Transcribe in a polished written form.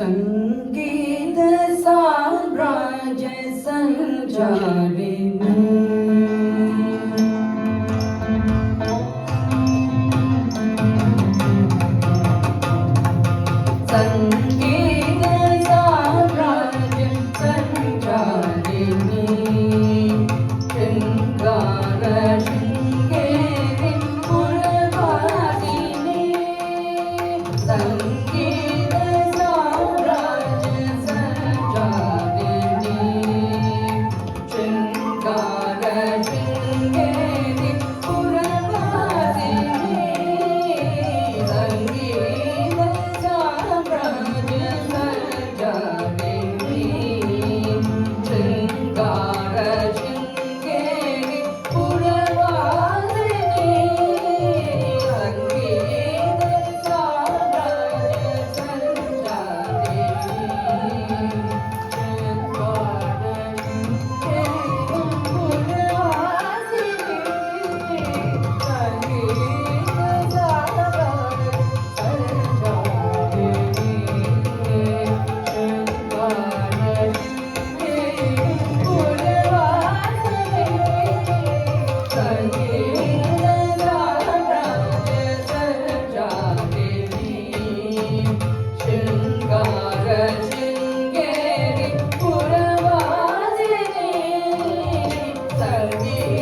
संगीत साम्राज्य संचारिणी संगीत साम्राज्य संचारिणी शृंगार शृंगेरी पुरवासिनी संगीत साम्राज्य संचारिणी शृंगार शृंगेरी पुरवासिनी संगीत साम्राज्य संचारिणी शृंगार शृंगेरी पुरवासिनी संगीत साम्राज्य शृंगेरी पुरवासिनी संगीत